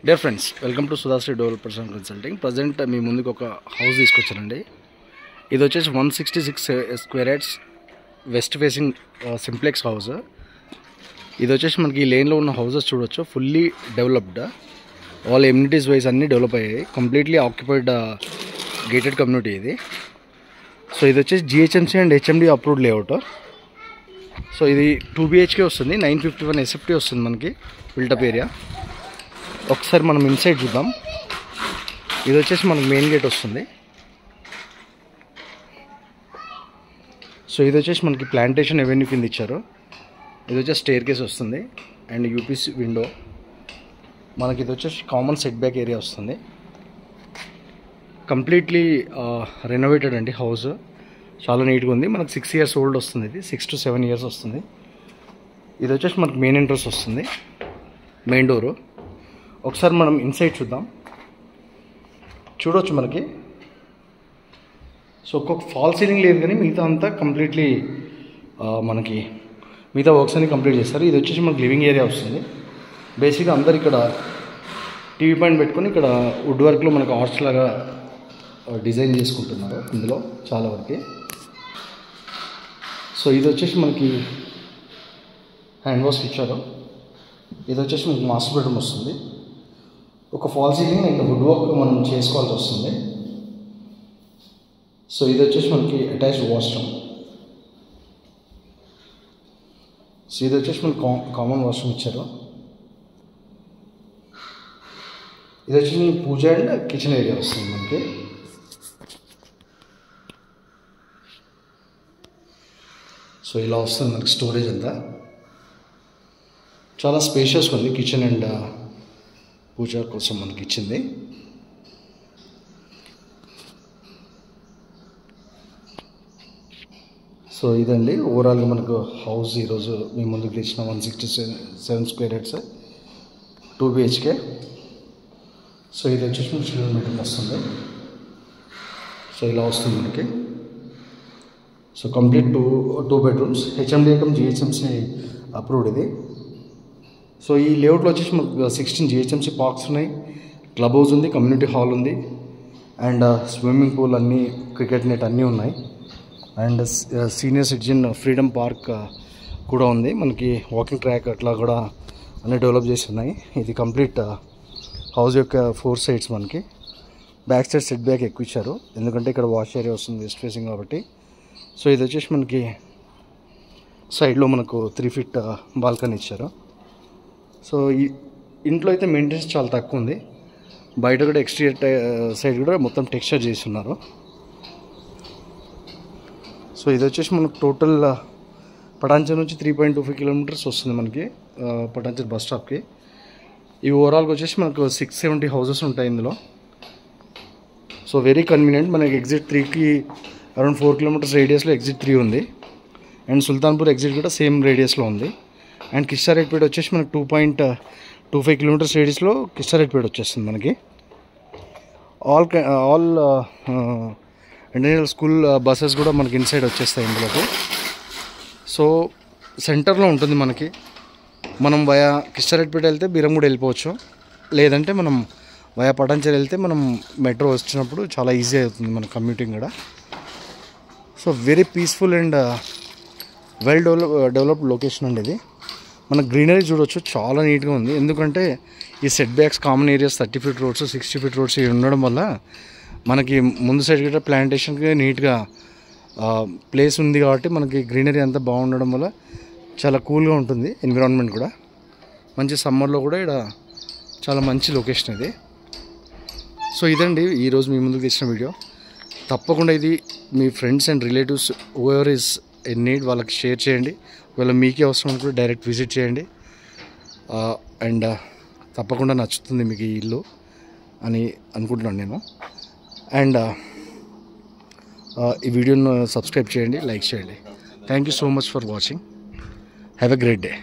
Dear friends, welcome to Sudhashree developers and consulting. Present మీ ముందుకు ఒక హౌస్ తీసుకొచ్చానండి. ఇది వచ్చేసి 166 square yards west facing simplex house. ఇది వచ్చేసి మనకి ఈ లేన్లో ఉన్న హౌసెస్ చూడొచ్చు, fully developed. All amenities wise అన్నీ డెవలప్ అయ్యాయి. కంప్లీట్లీ ఆక్యుపైడ్ గేటెడ్ కమ్యూనిటీ ఇది. సో ఇది వచ్చేసి GHMC and HMDA approved layout. So ఇది 2 BHK వస్తుంది, 951 SFT వస్తుంది మనకి బిల్టప్ ఏరియా. ఒకసారి మనం ఇన్సైడ్ చూద్దాం. ఇది వచ్చేసి మనకు మెయిన్ గేట్ వస్తుంది. సో ఇది వచ్చేసి మనకి ప్లాంటేషన్ ఎవెన్యూ కింద ఇచ్చారు. ఇది వచ్చేసి స్టేర్ కేస్ వస్తుంది అండ్ యూపీసీ విండో. మనకి ఇది వచ్చేసి కామన్ సెట్ బ్యాక్ ఏరియా వస్తుంది. కంప్లీట్లీ రెనోవేటెడ్ అండి హౌస్, చాలా నీట్గా ఉంది. మనకు 6 years ఓల్డ్ వస్తుంది. ఇది 6 to 7 years వస్తుంది. ఇది వచ్చేసి మనకి మెయిన్ ఎంట్రన్స్ వస్తుంది, మెయిన్ డోరు. ఒకసారి మనం ఇన్సైడ్ చూద్దాం. చూడవచ్చు మనకి. సో ఒక్కొక్క ఫాల్ సీలింగ్ లేదు, కానీ మిగతా అంతా కంప్లీట్లీ మనకి మిగతా వర్క్స్ అన్ని కంప్లీట్ చేస్తారు. ఇది వచ్చేసి మనకి లివింగ్ ఏరియా వస్తుంది. బేసిక్గా అందరు ఇక్కడ టీవీ పాయింట్ పెట్టుకొని ఇక్కడ వుడ్ వర్క్లో మనకు ఆర్చ్ లాగా డిజైన్ చేసుకుంటున్నారు ఇందులో చాలా వరకు. సో ఇది వచ్చేసి మనకి హ్యాండ్ వాష్ ఇచ్చారు. ఇది వచ్చేసి మనకి మాస్టర్ బెడ్రూమ్ వస్తుంది. ఒక fall ceiling and wood work మనం చేసుకోవాల్సి వస్తుంది. సో ఇది వచ్చేసి మనకి అటాచ్డ్ వాష్రూమ్. సో ఇది వచ్చేసి మనకి కామన్ వాష్రూమ్ ఇచ్చారు. ఇది వచ్చేసి మనకి పూజ అండ్ కిచెన్ ఏరియా వస్తుంది మనకి. సో ఇలా వస్తుంది మనకి స్టోరేజ్ అంతా. చాలా స్పేషియస్గా ఉంది కిచెన్ అండ్ పూజ కోసం మనకి ఇచ్చింది. సో ఇదండి ఓవరాల్గా మనకు హౌస్ ఈరోజు మీ ముందుకు తెచ్చిన 167 స్క్వేర్ యార్డ్స్ 2 BHK. సో ఇది వచ్చేసి మనకి చిల్డ్రన్ బెడ్రూమ్ వస్తుంది. సో ఇలా వస్తుంది మనకి. So complete two bedrooms, HMD come GHMC approved ఇది. సో ఈ లేఅవుట్లో వచ్చేసి మనకు 16 GHMC పార్క్స్ ఉన్నాయి, క్లబ్ హౌస్ ఉంది, కమ్యూనిటీ హాల్ ఉంది అండ్ స్విమ్మింగ్ పూల్ అన్నీ, క్రికెట్ నెట్ అన్నీ ఉన్నాయి. And senior citizen freedom park కూడా ఉంది. మనకి వాకింగ్ ట్రాక్ అట్లా కూడా అన్నీ డెవలప్ చేసి ఉన్నాయి. ఇది కంప్లీట్ హౌస్ యొక్క 4 sides మనకి. బ్యాక్ సైడ్ సెట్ బ్యాక్ ఎక్కువ ఇచ్చారు, ఎందుకంటే ఇక్కడ వాష్ ఏరియా వస్తుంది వెస్ట్ ఫేసింగ్ కాబట్టి. సో ఇది వచ్చేసి మనకి సైడ్లో మనకు 3 feet బాల్కనీ ఇచ్చారు. సో ఈ ఇంట్లో అయితే మెయింటెనెన్స్ చాలా తక్కువ ఉంది. బయట కూడా ఎక్స్టీరియర్ సైడ్ కూడా మొత్తం టెక్స్చర్ చేస్తున్నారు. సో ఇది వచ్చేసి మనకు టోటల్ పటాన్చెరు నుంచి 3.25 kilometers వస్తుంది మనకి పటాన్చెరు బస్ స్టాప్కి. ఈ ఓవరాల్గా వచ్చేసి మనకు 670 houses ఉంటాయి ఇందులో. So very convenient. మనకి ఎగ్జిట్ 3కి అరౌండ్ 4 kilometers రేడియస్లో ఎగ్జిట్ 3 ఉంది అండ్ సుల్తాన్పూర్ ఎగ్జిట్ కూడా సేమ్ రేడియస్లో ఉంది. అండ్ కిష్టారెడ్డిపేట వచ్చేసి మనకి 2.25 kilometers రేడియస్లో కిష్టారెడ్డిపేట వచ్చేస్తుంది మనకి. ఆల్ ఇంటర్నేషనల్ స్కూల్ బస్సెస్ కూడా మనకి ఇన్సైడ్ వచ్చేస్తాయి ఇందులోకి. సో సెంటర్లో ఉంటుంది మనకి. మనం వయా కిష్టారెడ్డిపేట వెళ్తే బీరంగూడ వెళ్ళిపోవచ్చు, లేదంటే మనం వయా పటాన్చెరు వెళ్తే మనం మెట్రో వచ్చినప్పుడు చాలా ఈజీ అవుతుంది మన కమ్యూటింగ్ కూడా. So very peaceful and well developed location అండి ఇది. మన గ్రీనరీ చూడవచ్చు, చాలా నీట్గా ఉంది. ఎందుకంటే ఈ set backs, common areas 30 feet roads, 60 feet roads ఉండడం వల్ల మనకి ముందు సైడ్ కూడా ప్లాంటేషన్కి నీట్గా ప్లేస్ ఉంది కాబట్టి మనకి గ్రీనరీ అంతా బాగుండడం వల్ల చాలా కూల్గా ఉంటుంది ఎన్విరాన్మెంట్ కూడా. మంచి సమ్మర్లో కూడా ఇక్కడ చాలా మంచి లొకేషన్ ఇది. సో ఇదండి ఈరోజు మీ ముందుకు తెచ్చిన వీడియో. తప్పకుండా ఇది మీ friends and relatives whoever is in need వాళ్ళకి షేర్ చేయండి. ఒకవేళ మీకే అవసరం అనుకుంటే డైరెక్ట్ విజిట్ చేయండి. అండ్ తప్పకుండా నచ్చుతుంది మీకు ఈ ఇల్లు అని అనుకుంటున్నాను నేను. అండ్ ఈ వీడియోను సబ్స్క్రైబ్ చేయండి, లైక్ చేయండి. Thank you so much for watching. Have a great day.